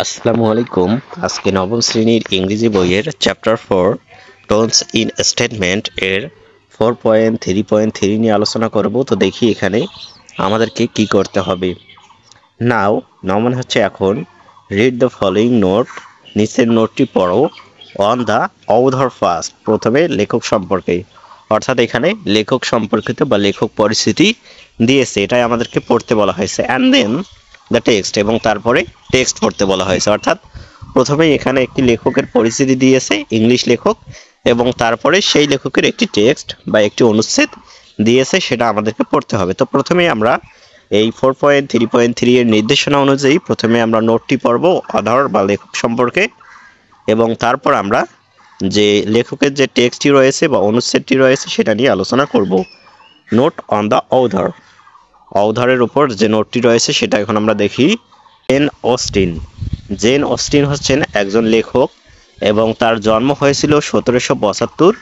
আসসালামু আলাইকুম। আজকে নবম শ্রেণীর ইংরেজি বইয়ের চ্যাপ্টার 4 টোনস ইন স্টেটমেন্ট এর 4.3.3 নিয়ে আলোচনা করব। তো দেখি এখানে আমাদেরকে কি করতে হবে। নাও নমন হচ্ছে এখন রিড দ্য ফলোইং নোট, নিচের নোটটি পড়ো। অন দ্য অথর ফার্স্ট, প্রথমে লেখক সম্পর্কে, অর্থাৎ এখানে লেখক সম্পর্কিত বা লেখক পরিস্থিতি দিয়েছে, এটাই আমাদেরকে পড়তে বলা হয়েছে। অ্যান্ড দেন দ্য টেক্সট, এবং তারপরে টেক্সট পড়তে বলা হয়েছে। অর্থাৎ প্রথমেই এখানে একটি লেখকের পরিস্থিতি দিয়েছে, ইংলিশ লেখক, এবং তারপরে সেই লেখকের একটি টেক্সট বা একটি অনুচ্ছেদ দিয়েছে, সেটা আমাদেরকে পড়তে হবে। তো প্রথমেই আমরা এই 4.3.3 এর নির্দেশনা অনুযায়ী প্রথমে আমরা নোটটি পড়ব অথর বা লেখক সম্পর্কে, এবং তারপর আমরা যে লেখকের যে টেক্সটটি রয়েছে বা অনুচ্ছেদটি রয়েছে সেটা নিয়ে আলোচনা করব। নোট অন দ্য অথর, অথরের উপর যে নোটটি রয়েছে সেটা এখন আমরা দেখি। জেন অস্টিন, জেন অস্টিন হচ্ছেন একজন লেখক, এবং তার জন্ম হয়েছিল 1775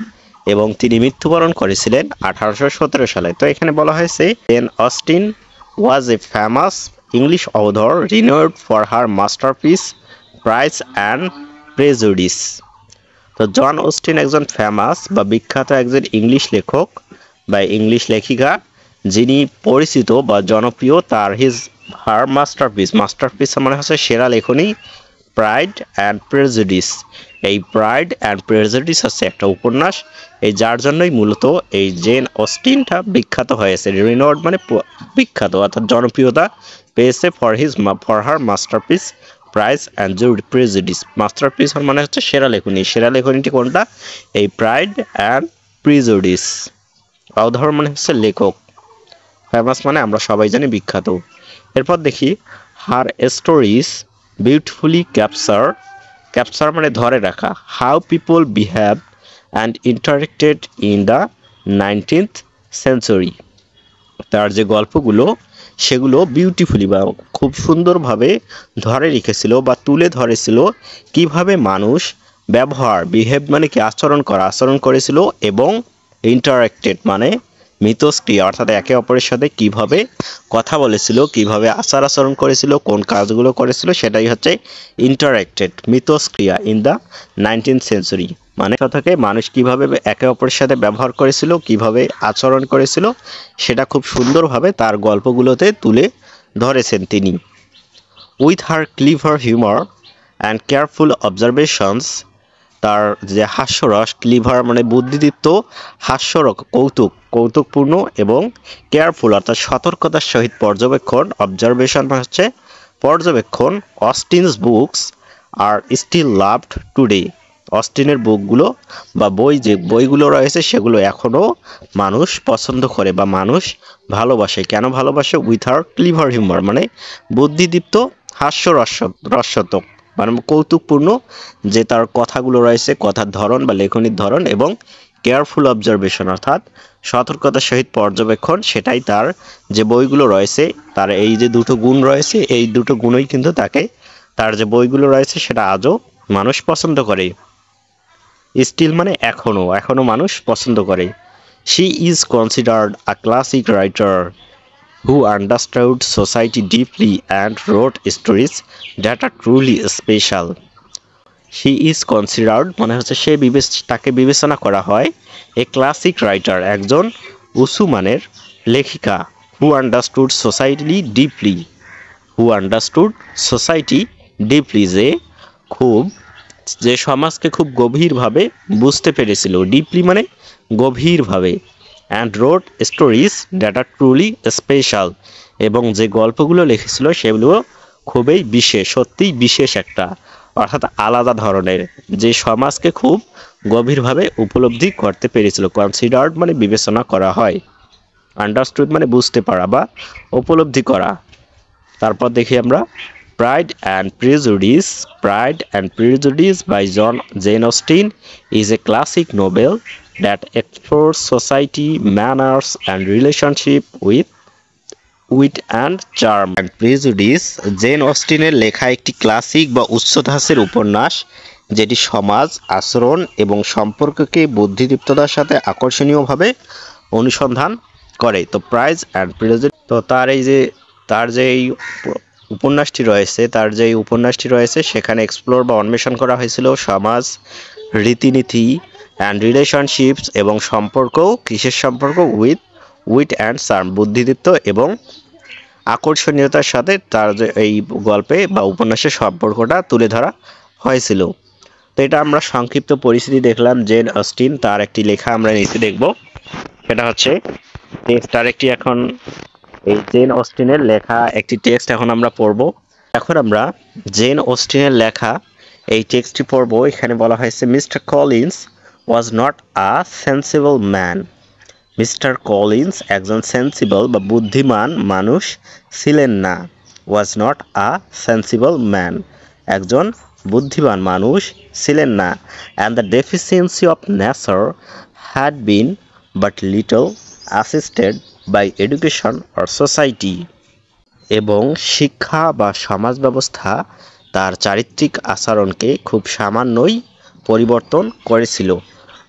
এবং তিনি মৃত্যুবরণ করেছিলেন 1817 সালে। তো এখানে বলা হয়েছে Jane Austen was a famous English author renowned for her masterpiece Pride and Prejudice. তো জন অস্টিন একজন ফেমাস বা বিখ্যাত একজন ইংলিশ লেখক বা ইংলিশ লেখিকা, যিনি পরিচিত বা জনপ্রিয় তার হার মাস্টারপিস, মাস্টারপিস মানে হচ্ছে সেরা লেখনী, প্রাইড অ্যান্ড প্রেজুডিস। এই প্রাইড অ্যান্ড প্রেজুডিস হচ্ছে একটা উপন্যাস, এই যার জন্যই মূলত এই জেন অস্টিনটা বিখ্যাত হয়েছে। রিনোড মানে বিখ্যাত, অর্থাৎ জনপ্রিয়তা পেয়েছে for her masterpiece prize and prejudice. Masterpiece মানে হচ্ছে সেরা লেখনী, সেরা লেখনীটি কোনটা? এই প্রাইড অ্যান্ড প্রেজুডিস। অথর মানে হচ্ছে লেখক, ফেমাস মানে আমরা সবাই জানি বিখ্যাত। এরপর দেখি her stories beautifully capture, capture মানে ধরে রাখা, how people behave and interacted in the 19th century. তার যে গল্পগুলো সেগুলো বিউটিফুলি বা খুব সুন্দরভাবে ধরে রেখেছিল বা তুলে ধরেছিল কিভাবে মানুষ বিহেভ মানে কি আচরণ করেছিল, এবং ইন্টারেক্টেড মানে মিথস্ক্রিয়া, অর্থাৎ একে অপরের সাথে কিভাবে কথা বলেছিল, কিভাবে আচরণ করেছিল, কোন কাজগুলো করেছিল, সেটাই হচ্ছে ইন্টারেক্টেড, মিথস্ক্রিয়া ইন দ্য 19th সেঞ্চুরি। মানে থেকে মানুষ কিভাবে একে অপরের সাথে ব্যবহার করেছিল, কিভাবে আচরণ করেছিল, সেটা খুব সুন্দরভাবে তার গল্পগুলোতে তুলে ধরেছেন তিনি। With her clever humour and careful observations, তার যে হাস্যরস, ক্লিভার মানে বুদ্ধিদীপ্ত, হাস্যরস কৌতুকপূর্ণ, এবং কেয়ারফুল অর্থাৎ সতর্কতার সহিত পর্যবেক্ষণ, অবজারভেশন হচ্ছে পর্যবেক্ষণ। Austen's books are still loved today, অস্টিনের বুকগুলো বা যে বইগুলো রয়েছে সেগুলো এখনও মানুষ পছন্দ করে বা মানুষ ভালোবাসে। কেন ভালোবাসে? উইথ হার ক্লিভার হিউমার মানে বুদ্ধিদীপ্ত, হাস্যরসাত্মক মানে কৌতুকপূর্ণ যে তার কথাগুলো রয়েছে, কথার ধরন বা লেখনির ধরন, এবং কেয়ারফুল অবজারভেশন অর্থাৎ সতর্কতার সহিত পর্যবেক্ষণ, সেটাই তার যে বইগুলো রয়েছে, তার এই যে দুটো গুণ রয়েছে, এই দুটো গুণই কিন্তু তাকে, তার যে বইগুলো রয়েছে সেটা আজও মানুষ পছন্দ করে। স্টিল মানে এখনো মানুষ পছন্দ করে। She is considered a classic writer who understood society deeply and wrote stories that are truly special. She is considered মানে হচ্ছে তাকে বিবেচনা করা হয় এ ক্লাসিক রাইটার, একজন উঁচু মানের লেখিকা, who understood society deeply, যে সমাজকে খুব গভীরভাবে বুঝতে পেরেছিল, ডিপলি মানে গভীরভাবে, and road stories that R truly special, এবং যে গল্পগুলো লিখেছিল সেগুলো খুবই বিশেষ, সত্যিই বিশেষ একটা, অর্থাৎ আলাদা ধরনের, যে সমাজকে খুব গভীরভাবে উপলব্ধি করতে পেরেছিল। কনসিডার্ড মানে বিবেচনা করা হয়, আন্ডারস্টুড মানে বুঝতে পারা বা উপলব্ধি করা। তারপর দেখি আমরা Pride and Prejudice by Jane Austen is a classic novel that explores society, manners and relationship with wit and charm. and prejudice Jane অস্টিনের লেখা একটি ক্লাসিক বা উচ্চ ধাঁচের উপন্যাস, যেটি সমাজ, আচরণ এবং সম্পর্ককে বুদ্ধিদীপ্ততার সাথে আকর্ষণীয়ভাবে অনুসন্ধান করে। তো প্রাইজ অ্যান্ড প্রেজুডিস, তো তার যে এই উপন্যাসটি রয়েছে, তার যে উপন্যাসটি রয়েছে সেখানে এক্সপ্লোর বা অন্বেষণ করা হয়েছিল সমাজ, রীতিনীতি অ্যান্ড রিলেশনশিপস এবং সম্পর্ক, কিসের সম্পর্ক, উইট অ্যান্ড চার্ম, বুদ্ধিদীপ্ত এবং আকর্ষণীয়তার সাথে তার যে এই গল্পে বা উপন্যাসের সম্পর্কটা তুলে ধরা হয়েছিল। তো এটা আমরা সংক্ষিপ্ত পরিস্থিতি দেখলাম। জেন অস্টিন তার একটি লেখা আমরা নিচে দেখব, সেটা হচ্ছে তার একটি এখন এই জেন অস্টিনের লেখা একটি টেক্সট এখন আমরা পড়ব। এখন আমরা জেন অস্টিনের লেখা এই টেক্সটটি পড়ব। এখানে বলা হয়েছে Mr Collins was not a sensible man. Mr Collins একজন সেন্সিবল বা বুদ্ধিমান মানুষ ছিলেন না। Was not a sensible man, একজন বুদ্ধিমান মানুষ ছিলেন না। And the deficiency of nature had been but little assisted by education or society. এবং শিক্ষা বা সমাজ ব্যবস্থা তার চারিত্রিক আচরণকে খুব সামান্যই পরিবর্তন করেছিল।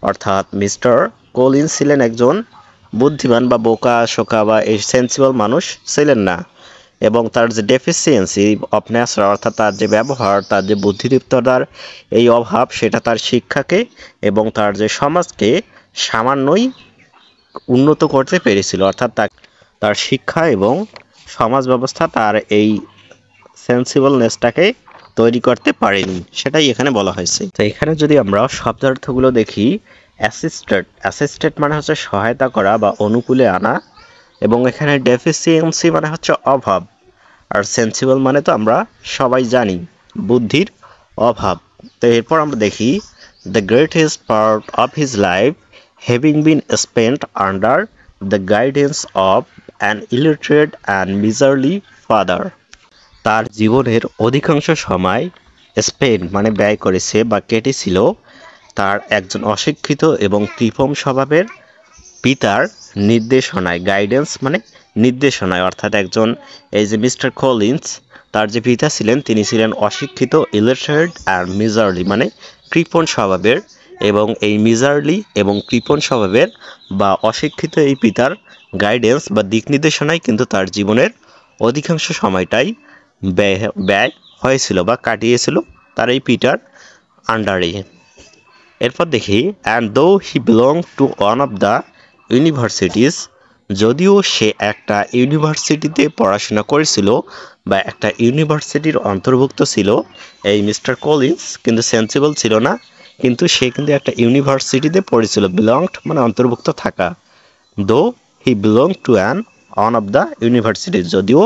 অর্থাৎ মিস্টার কলিন্স ছিলেন একজন বুদ্ধিমান বা বোকা শোকা বা এই সেন্সিবল মানুষ ছিলেন না, এবং তার যে ডেফিসিয়েন্সি অফ নেচার অর্থাৎ তার যে ব্যবহার, তার যে বুদ্ধিদীপ্ততার এই অভাব, সেটা তার শিক্ষাকে এবং তার যে সমাজকে সামান্যই উন্নত করতে পেরেছিল। অর্থাৎ তার শিক্ষা এবং সমাজ ব্যবস্থা তার এই সেন্সিবলনেসটাকে তৈরি করতে পারেনি, সেটাই এখানে বলা হয়েছে। তো এখানে যদি আমরা শব্দার্থগুলো দেখি, অ্যাসিস্টেড মানে হচ্ছে সহায়তা করা বা অনুকূলে আনা, এবং এখানে ডেফিসিয়েন্সি মানে হচ্ছে অভাব, আর সেন্সিবল মানে তো আমরা সবাই জানি বুদ্ধির অভাব। তো এরপর আমরা দেখি the greatest part of his life having been spent under the guidance of an illiterate and miserly father. তার জীবনের অধিকাংশ সময় স্পেন্ড মানে ব্যয় করেছে বা কেটেছিল তার একজন অশিক্ষিত এবং কৃপণ স্বভাবের পিতার নির্দেশনায়। গাইডেন্স মানে নির্দেশনায়, অর্থাৎ একজন এই যে মিস্টার কলিন্স তার যে পিতা ছিলেন তিনি ছিলেন অশিক্ষিত, ইলিটারেট আর মিজারলি মানে কৃপণ স্বভাবের, এবং এই মিজারলি এবং কৃপণ স্বভাবের বা অশিক্ষিত এই পিতার গাইডেন্স বা দিক নির্দেশনায় কিন্তু তার জীবনের অধিকাংশ সময়টাই ব্যয় হয়েছিল বা কাটিয়েছিল তার এই পিতার আন্ডারে। এরপর দেখি and though he belong to one of the universities, যদিও সে একটা ইউনিভার্সিটিতে পড়াশোনা করেছিল বা একটা ইউনিভার্সিটির অন্তর্ভুক্ত ছিল, এই মিস্টার কলিন্স কিন্তু সেন্সিবল ছিল না, কিন্তু সে কিন্তু একটা ইউনিভার্সিটিতে পড়েছিল। বিলংড মানে অন্তর্ভুক্ত থাকা। Though he belong to one of the universities, যদিও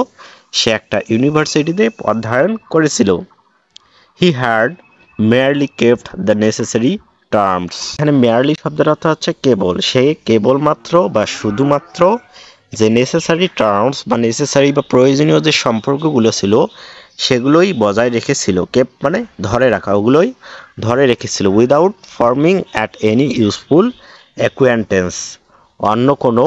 সে একটা ইউনিভার্সিটিতে অধ্যয়ন করেছিল। He had merely kept the necessary terms. এখানে মেয়ারলি শব্দের অর্থ হচ্ছে কেবল, সে কেবলমাত্র বা শুধুমাত্র যে নেসেসারি টার্মস বা নেসেসারি বা প্রয়োজনীয় যে সম্পর্কগুলো ছিল সেগুলোই বজায় রেখেছিল। কেপ মানে ধরে রাখা, ওগুলোই ধরে রেখেছিল। Without forming at any useful acquaintance, অন্য কোনো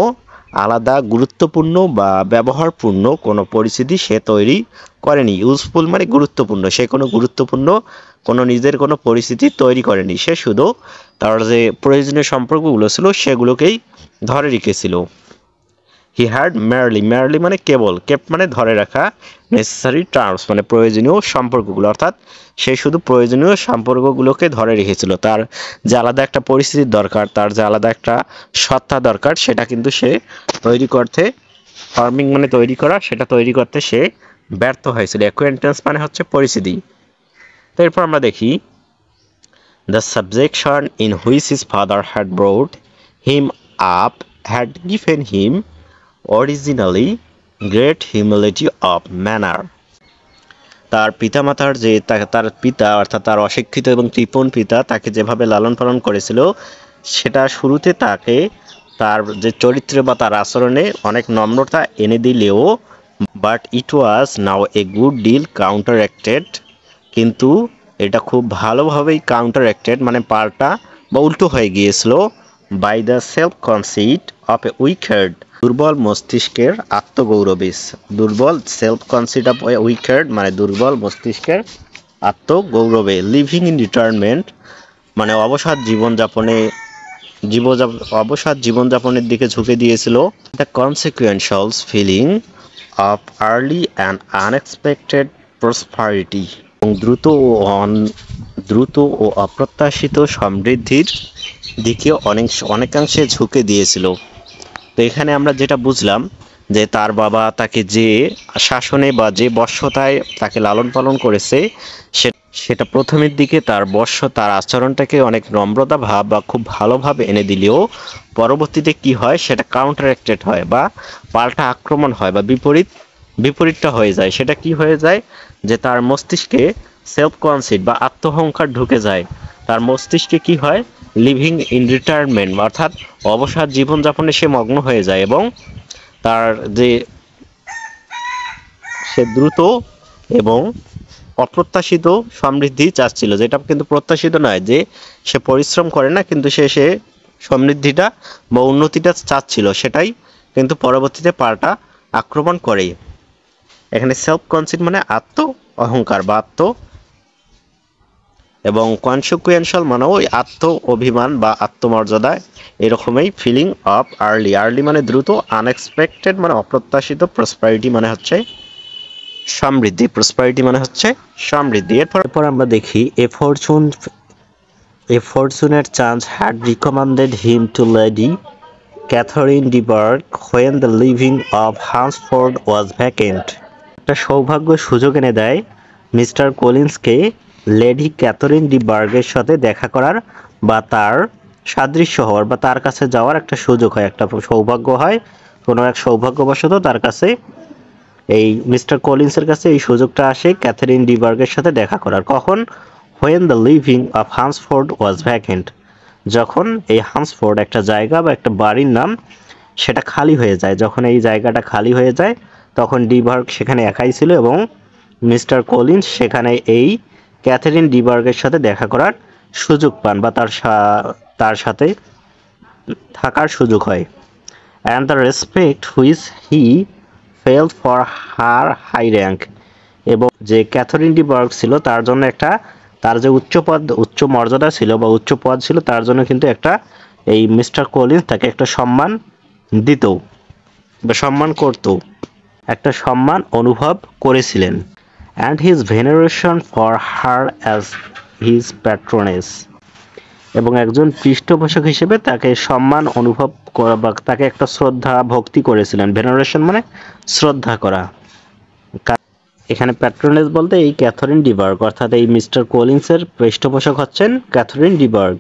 আলাদা গুরুত্বপূর্ণ বা ব্যবহারপূর্ণ কোনো পরিস্থিতি সে তৈরি করেনি। ইউজফুল মানে গুরুত্বপূর্ণ, সে কোনো গুরুত্বপূর্ণ কোনো নিজের কোনো পরিস্থিতি তৈরি করেনি, সে শুধু তার যে প্রয়োজনীয় সম্পর্কগুলো ছিল সেগুলোকেই ধরে রেখেছিল। হি হ্যাড মেয়ারলি মানে কেবল, কেপ মানে ধরে রাখা, নেসেসারি টার্মস মানে প্রয়োজনীয় সম্পর্কগুলো, অর্থাৎ সে শুধু প্রয়োজনীয় সম্পর্কগুলোকে ধরে রেখেছিল। তার যে আলাদা একটা পরিস্থিতির দরকার, তার যে আলাদা একটা সত্তা দরকার, সেটা কিন্তু সে তৈরি করতে, ফর্মিং মানে তৈরি করা, সেটা তৈরি করতে সে ব্যর্থ হয়েছিল। অ্যাকুয়েন্টেন্স মানে হচ্ছে পরিস্থিতি। তো এরপর আমরা দেখি the subjection in which his father had brought him up had given him originally great humility of manner. তার পিতামাতার যে তার পিতা অর্থাৎ তার অশিক্ষিত এবং কৃপণ পিতা তাকে যেভাবে লালন পালন করেছিল, সেটা শুরুতে তাকে তার যে চরিত্রে বা তার আচরণে অনেক নম্রতা এনে দিলেও, but it was now a good deal counteracted, কিন্তু এটা খুব ভালোভাবেই কাউন্টার অ্যাক্টেড মানে পাল্টা বা উল্টো হয়ে গিয়েছিল, by the self conceit of a weak head, দুর্বল মস্তিষ্কের আত্মগৌরবে। দুর্বল self conceit of a weak head মানে দুর্বল মস্তিষ্কের আত্মগৌরবে। লিভিং ইন রিটায়ারমেন্ট মানে অবসাদ জীবনযাপনের দিকে ঝুঁকে দিয়েছিল। The consequentials feeling of early and unexpected prosperity এবং দ্রুত ও অপ্রত্যাশিত সমৃদ্ধির দিকে অনেকাংশে ঝুঁকে দিয়েছিল। তো এখানে আমরা যেটা বুঝলাম যে তার বাবা তাকে যে শাসনে বা যে বশ্যতায় তাকে লালন পালন করেছে সেটা প্রথমের দিকে তার আচরণটাকে অনেক নম্রতা ভাব বা খুব ভালোভাবে এনে দিলেও পরবর্তীতে কি হয় সেটা কাউন্টারঅ্যাক্টেড হয় বা পাল্টা আক্রমণ হয় বা বিপরীতটা হয়ে যায়। সেটা কি হয়ে যায় যে তার মস্তিষ্কে সেলফ কনসিড বা আত্মহংকার ঢুকে যায়। তার মস্তিষ্কে কি হয়, লিভিং ইন রিটায়ারমেন্ট অর্থাৎ অবসর জীবনযাপনে সে মগ্ন হয়ে যায় এবং তার যে সে দ্রুত এবং অপ্রত্যাশিত সমৃদ্ধি চাচ্ছিল, যেটা কিন্তু প্রত্যাশিত নয়, যে সে পরিশ্রম করে না কিন্তু সে সমৃদ্ধিটা বা উন্নতিটা চাচ্ছিল, সেটাই কিন্তু পরবর্তীতে পাল্টা আক্রমণ করে। এখানে সেলফ কনসিড মানে আত্ম অহংকার বা এবং কনসিকুয়েন্সিয়াল মানে ওই আত্ম অভিমান বা আত্মমর্যাদা, এরকমই ফিলিং অফ আর্লি মানে দ্রুত, আনএক্সপেক্টেড মানে অপ্রত্যাশিত, প্রসপারিটি মানে হচ্ছে সমৃদ্ধি, প্রসপারিটি মানে হচ্ছে সমৃদ্ধি। এরপর আমরা দেখি A fortunate chance had recommended him to Lady Catherine de Bourgh when the living of Hunsford was vacant. একটা সৌভাগ্য সুযোগ এনে দেয় মিস্টার কলিন্সকে লেডি ক্যাথরিন ডি বার্গের সাথে দেখা করার বা তার সাদৃশ্য হওয়ার বা তার কাছে যাওয়ার একটা সুযোগ হয়, একটা সৌভাগ্য হয়। কোনো এক সৌভাগ্যবশত তার কাছে এই মিস্টার কলিন্সের কাছে এই সুযোগটা আসে ক্যাথরিন ডি বার্গের সাথে দেখা করার। কখন? when the living of Hunsford was vacant, যখন এই হান্সফোর্ড একটা জায়গা বা একটা বাড়ির নাম সেটা খালি হয়ে যায়। যখন এই জায়গাটা খালি হয়ে যায় তখন ডি বার্গ সেখানে একাই ছিল এবং মিস্টার কলিন্স সেখানে এই ক্যাথরিন ডি বার্গের সাথে দেখা করার সুযোগ পান বা তার সাথে থাকার সুযোগ হয়। and the respect which he felt for her high rank, এবং যে ক্যাথরিন ডি বার্গ ছিল তার জন্য তার যে উচ্চ মর্যাদা ছিল বা উচ্চ পদ ছিল তার জন্য কিন্তু এই মিস্টার কলিন্স তাকে একটা সম্মান দিত বা সম্মান করত, একটা সম্মান অনুভব করেছিলেন। and his veneration for her as his patroness, এবং একজন পৃষ্ঠপোষক হিসেবে তাকে সম্মান অনুভব করা বা তাকে একটা শ্রদ্ধা ভক্তি করেছিলেন। ভেনারেশন মানে শ্রদ্ধা করা। এখানে প্যাট্রনেস বলতে এই ক্যাথরিন ডি বার্গ অর্থাৎ এই মিস্টার কলিন্সের পৃষ্ঠপোষক হচ্ছেন Catherine de Bourgh.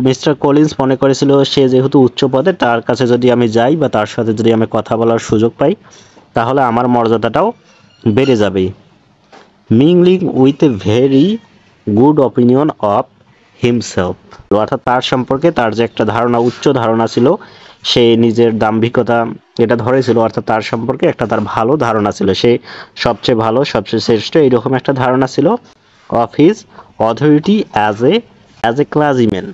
Mr Collins মনে করেছিল সে যেহেতু উচ্চ পদে, তার কাছে যদি আমি যাই বা তার সাথে যদি আমি কথা বলার সুযোগ পাই তাহলে আমার মর্যাদাটাও বেড়ে যাবে। Mingling with a very good opinion of himself, অর্থাৎ তার সম্পর্কে তার যে একটা ধারণা, উচ্চ ধারণা ছিল, সে নিজের দাম্ভিকতা এটা ধরেছিল, অর্থাৎ তার সম্পর্কে তার ভালো ধারণা ছিল, সে সবচেয়ে ভালো সবচেয়ে শ্রেষ্ঠ এরকম একটা ধারণা ছিল। Of his authority as a clergyman,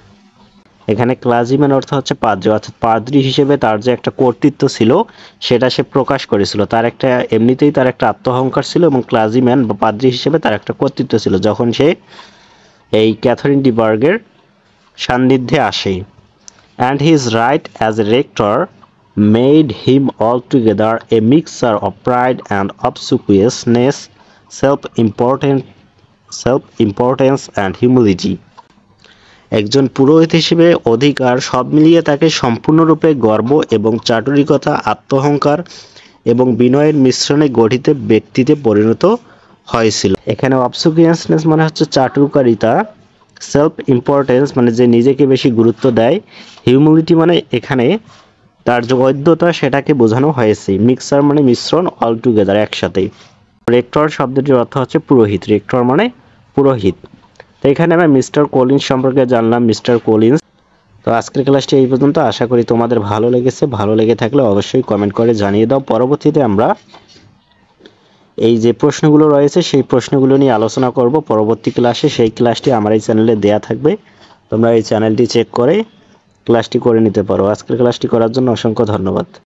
এখানে ক্লাজিম্যান অর্থ হচ্ছে পাদ্রী, অর্থাৎ পাদ্রী হিসেবে তার যে একটা কর্তৃত্ব ছিল সেটা সে প্রকাশ করেছিল। তার এমনিতেই তার একটা আত্মঅহংকার ছিল এবং ক্লাজিম্যান বা পাদ্রী হিসেবে তার একটা কর্তৃত্ব ছিল যখন সে এই ক্যাথরিন ডি বার্গের সান্নিধ্যে আসে। and his right as a rector made him altogether a mixture of pride and obsequiousness, self-importance and humility. একজন পুরোহিত হিসেবে অধিকার সব মিলিয়ে তাকে সম্পূর্ণরূপে গর্ব এবং চাটুরিকতা, আত্মঅহংকার এবং বিনয়ের মিশ্রণে গঠিত ব্যক্তিতে পরিণত হয়েছিল। এখানে অবসিকুয়েন্সনেস মানে হচ্ছে চাটুকারিতা, সেলফ ইম্পর্টেন্স মানে যে নিজেকে বেশি গুরুত্ব দেয়, হিউমিলিটি মানে এখানে তার যে ঔদ্ধত্যা সেটাকে বোঝানো হয়েছে, মিক্সার মানে মিশ্রণ, অল টুগেদার একসাথে। রেক্টর শব্দটির অর্থ হচ্ছে পুরোহিত, রেক্টর মানে পুরোহিত। তো এখানে আমরা মিস্টার কলিন্স সম্পর্কে জানলাম, মিস্টার কলিন্স। তো আজকের ক্লাসটি এই পর্যন্ত, আশা করি তোমাদের ভালো লেগেছে। ভালো লেগে থাকলে অবশ্যই কমেন্ট করে জানিয়ে দাও। পরবর্তীতে আমরা এই যে প্রশ্নগুলো রয়েছে সেই প্রশ্নগুলো নিয়ে আলোচনা করব পরবর্তী ক্লাসে। সেই ক্লাসটি আমার এই চ্যানেলে দেয়া থাকবে, তোমরা এই চ্যানেলটি চেক করে ক্লাসটি করে নিতে পারো। আজকের ক্লাসটি করার জন্য অসংখ্য ধন্যবাদ।